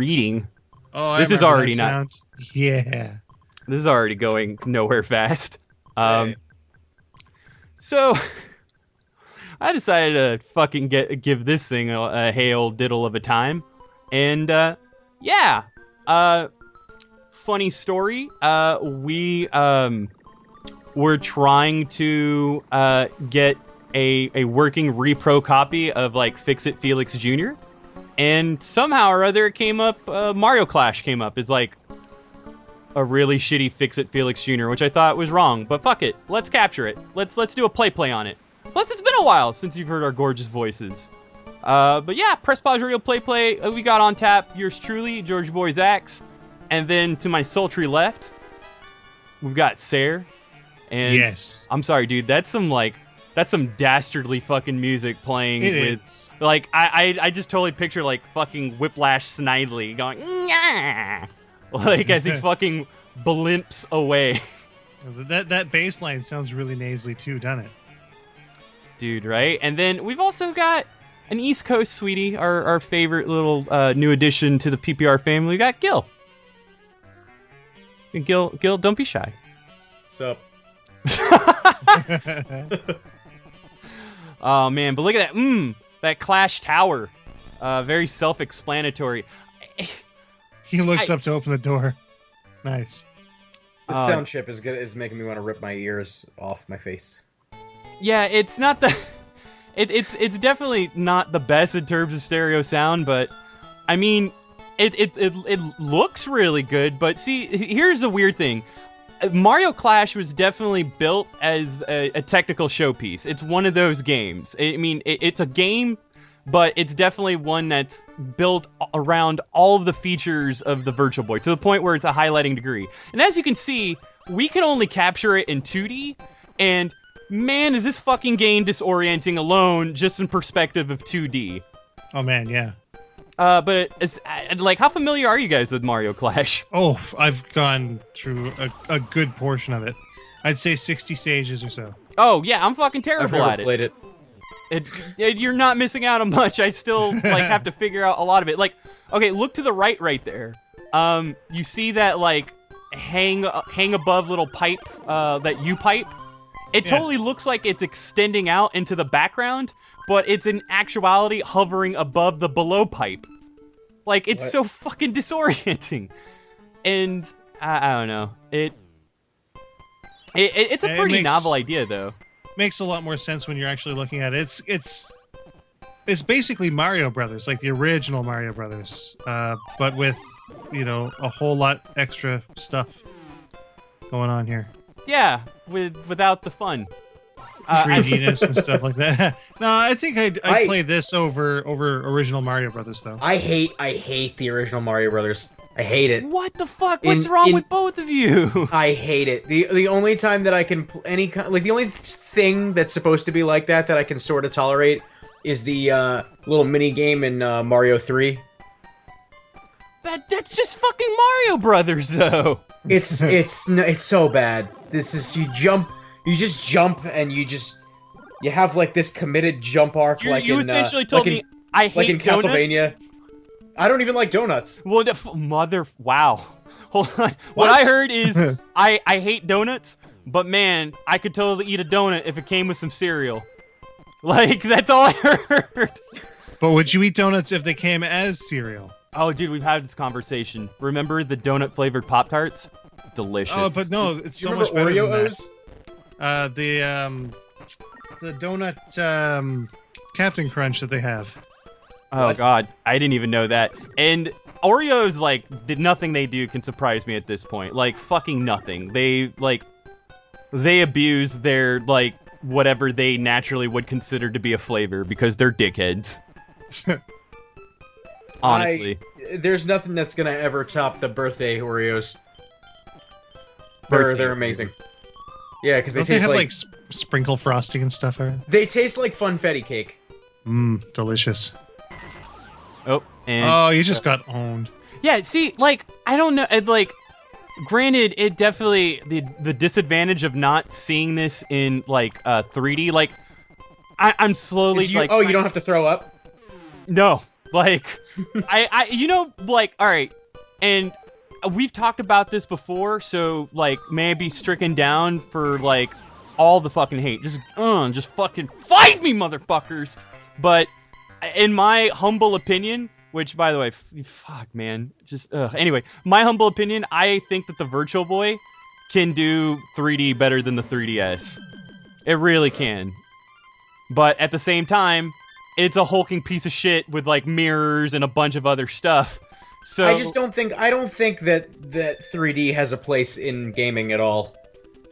reading. Oh, this is already not. Sound. Yeah. This is already going nowhere fast. Right. So I decided to fucking give this thing a hey old diddle of a time, and yeah. Funny story. We were trying to get a working repro copy of like Fix It Felix Jr. And somehow or other it came up. Mario Clash came up. It's like a really shitty Fix It Felix Jr., which I thought was wrong. But fuck it, let's capture it. Let's do a play on it. Plus, it's been a while since you've heard our gorgeous voices. But yeah, press pause, real play. We got on tap. Yours truly, George Boy Zax. And then to my sultry left, we've got Sarah. And yes. I'm sorry, dude. That's some dastardly fucking music playing Is. Like, I just totally picture, like, fucking Whiplash Snidely going, "Nyah!" Like, as he fucking blimps away. That bass line sounds really nasally, too, doesn't it? Dude, right? And then we've also got an East Coast sweetie, our favorite little new addition to the PPR family. We got Gil. And Gil, don't be shy. Sup? Oh man, but look at that. That Clash Tower. Very self-explanatory. He looks up to open the door. Nice. The sound chip is making me want to rip my ears off my face. Yeah, it's not the. It's definitely not the best in terms of stereo sound, but I mean, it looks really good. But see, here's the weird thing. Mario Clash was definitely built as a technical showpiece. It's one of those games. I mean, it's a game, but it's definitely one that's built around all of the features of the Virtual Boy, to the point where it's a highlighting degree. And as you can see, we can only capture it in 2D, and man, is this fucking game disorienting alone, just in perspective of 2D. Oh man, yeah. But it's like, how familiar are you guys with Mario Clash? Oh, I've gone through a good portion of it. I'd say 60 stages or so. Oh yeah, I'm fucking I've terrible never at it. played it. You're not missing out on much. I still like have to figure out a lot of it. Like, okay, look to the right there. You see that like hang above little pipe, that U pipe. It totally looks like it's extending out into the background, but it's in actuality hovering above the below pipe. Like, it's so fucking disorienting. And I don't know. It's a pretty novel idea, though. Makes a lot more sense when you're actually looking at it. It's basically Mario Brothers, like the original Mario Brothers, but with, a whole lot extra stuff going on here. Yeah, without the fun. 3D-ness and stuff like that. No, I think I'd play this over original Mario Brothers, though. I hate the original Mario Brothers. I hate it. What the fuck? What's wrong with both of you? I hate it. The only time that I can the only thing that's supposed to be like that I can sort of tolerate is the little mini game in Mario 3. That's just fucking Mario Brothers, though. It's so bad. This is you just jump and you have like this committed jump arc you essentially told me I hate like in donuts? Castlevania. I don't even like donuts. Well, wow. Hold on. What I heard is I hate donuts, but man, I could totally eat a donut if it came with some cereal. Like, that's all I heard. But would you eat donuts if they came as cereal? Oh, dude, we've had this conversation. Remember the donut-flavored Pop-Tarts? Delicious. Oh, but no, it's so much better than that. The donut Captain Crunch that they have. Oh, What? God. I didn't even know that. And Oreos, like, nothing they do can surprise me at this point. Like, fucking nothing. They abuse their, like, whatever they naturally would consider to be a flavor because they're dickheads. Honestly. There's nothing that's gonna ever top the birthday Oreos. They're amazing. Yeah, because they taste have like sprinkle frosting and stuff. they taste like funfetti cake. Delicious. Oh, and... Oh, you just got owned. Yeah, see, like, I don't know, like, granted, it definitely, the disadvantage of not seeing this in, like, 3D, like, I'm slowly, You don't have to throw up? No. Like, like, all right, and we've talked about this before, so, like, may I be stricken down for, like, all the fucking hate. Just fucking fight me, motherfuckers! But, in my humble opinion, which, by the way, fuck, man, anyway, my humble opinion, I think that the Virtual Boy can do 3D better than the 3DS. It really can. But at the same time, it's a hulking piece of shit with, like, mirrors and a bunch of other stuff. So I don't think that 3D has a place in gaming at all.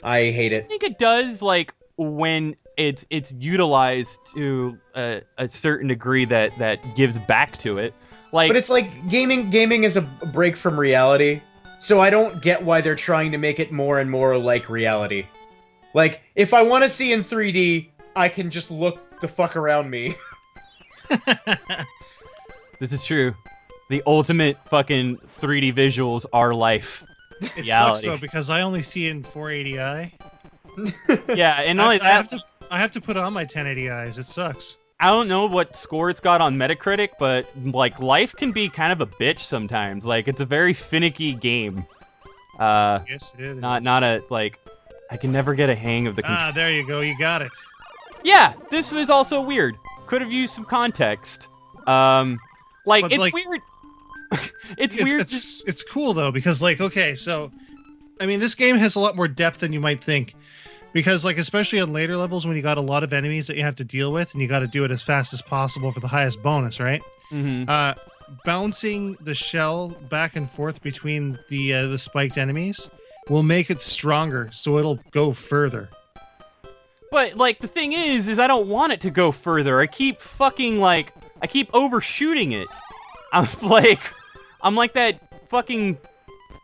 I hate it. I think it does, like, when it's utilized to a certain degree that gives back to it. Like, but it's like gaming is a break from reality. So I don't get why they're trying to make it more and more like reality. Like, if I want to see in 3D, I can just look the fuck around me. This is true. The ultimate fucking 3D visuals are life. It reality. sucks though because I only see it in 480i. Yeah, and only that. I have to put on my 1080i's. It sucks. I don't know what score it's got on Metacritic, but like life can be kind of a bitch sometimes. Like it's a very finicky game. Yes, it is. Not a like. I can never get a hang of the. There you go. You got it. Yeah, this was also weird. Could have used some context. Like But, it's like, weird. It's weird. It's cool though because like okay, so I mean this game has a lot more depth than you might think. Because, like, especially on later levels when you got a lot of enemies that you have to deal with, and you got to do it as fast as possible for the highest bonus, right? Mm-hmm. Bouncing the shell back and forth between the spiked enemies will make it stronger, so it'll go further. But, like, the thing is I don't want it to go further. I keep overshooting it. I'm like that fucking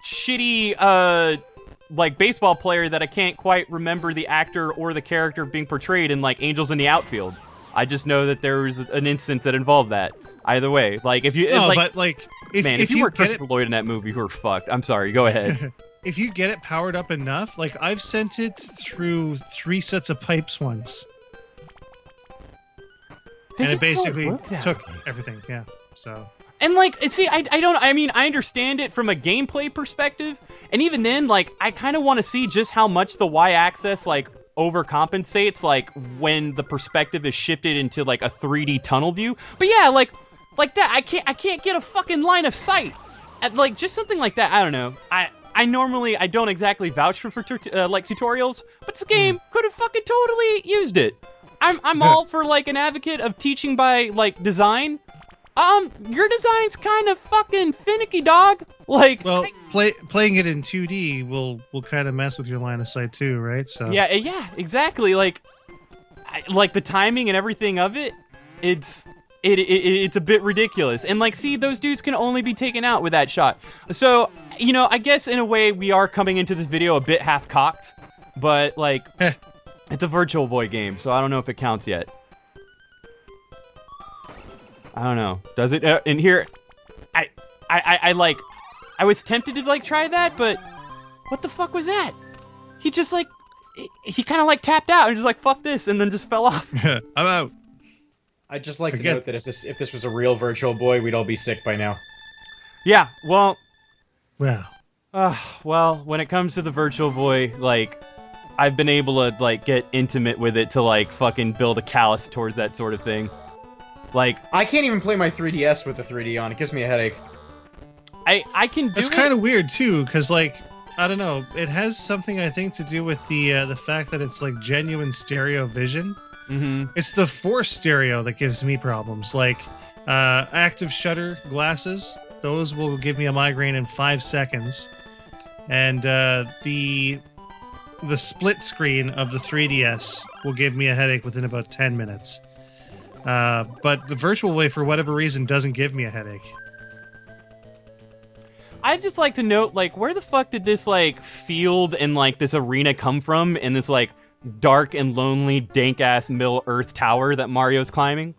shitty, like baseball player that I can't quite remember the actor or the character being portrayed in like Angels in the Outfield. I just know that there was an instance that involved that. Either way, like if you if you were Christopher Lloyd in that movie, you were fucked. I'm sorry. Go ahead. If you get it powered up enough, like I've sent it through 3 sets of pipes once, and it basically took everything. Yeah. So. And, like, see, I mean, I understand it from a gameplay perspective, and even then, like, I kind of want to see just how much the Y-axis, like, overcompensates, like, when the perspective is shifted into, like, a 3D tunnel view. But yeah, like that, I can't get a fucking line of sight. Like, just something like that, I don't know. I normally, I don't exactly vouch for like, tutorials, but this game could have fucking totally used it. I'm all for, like, an advocate of teaching by, like, design. Your design's kind of fucking finicky, dog. Like, well, playing it in 2D will kind of mess with your line of sight too, right? So yeah, exactly. Like the timing and everything of it, it's a bit ridiculous. And like, see, those dudes can only be taken out with that shot. So, you know, I guess in a way we are coming into this video a bit half-cocked, but like, it's a Virtual Boy game, so I don't know if it counts yet. I don't know. Does it? In here, I was tempted to like try that, but what the fuck was that? He just like, he kind of like tapped out and just like fuck this, and then just fell off. I'm out. I'd just like to note that if this was a real Virtual Boy, we'd all be sick by now. Yeah. Well. Wow. Well, when it comes to the Virtual Boy, like, I've been able to like get intimate with it to like fucking build a callus towards that sort of thing. Like, I can't even play my 3DS with the 3D on. It gives me a headache. I can do it. It's kind of weird too, because like I don't know, it has something I think to do with the fact that it's like genuine stereo vision. Mm-hmm. It's the forced stereo that gives me problems. Like active shutter glasses, those will give me a migraine in 5 seconds, and the split screen of the 3DS will give me a headache within about 10 minutes. But the Virtual Boy, for whatever reason, doesn't give me a headache. I'd just like to note, like, where the fuck did this, like, field and, like, this arena come from in this, like, dark and lonely, dank-ass Middle-earth tower that Mario's climbing?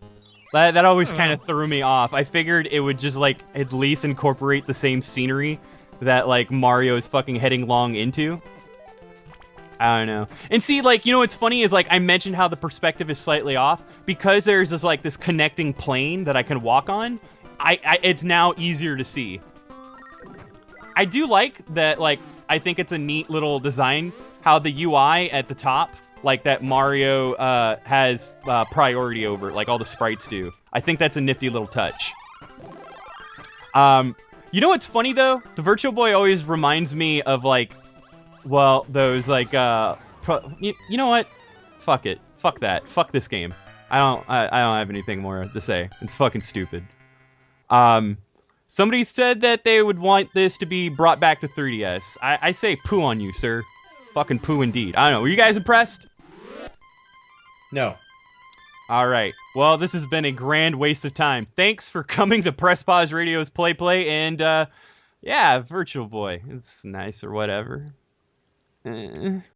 That always kind of threw me off. I figured it would just, like, at least incorporate the same scenery that, like, Mario's fucking heading long into. I don't know. And see, like, you know what's funny is, like, I mentioned how the perspective is slightly off. Because there's this, like, this connecting plane that I can walk on, it's now easier to see. I do like that, like, I think it's a neat little design, how the UI at the top, like, that Mario has priority over, like all the sprites do. I think that's a nifty little touch. You know what's funny, though? The Virtual Boy always reminds me of, like, well, those, like, you know what? Fuck it. Fuck that. Fuck this game. I don't have anything more to say. It's fucking stupid. Somebody said that they would want this to be brought back to 3DS. I say poo on you, sir. Fucking poo indeed. I don't know. Were you guys impressed? No. All right. Well, this has been a grand waste of time. Thanks for coming to Press Pause Radio's Play, and yeah, Virtual Boy. It's nice or whatever.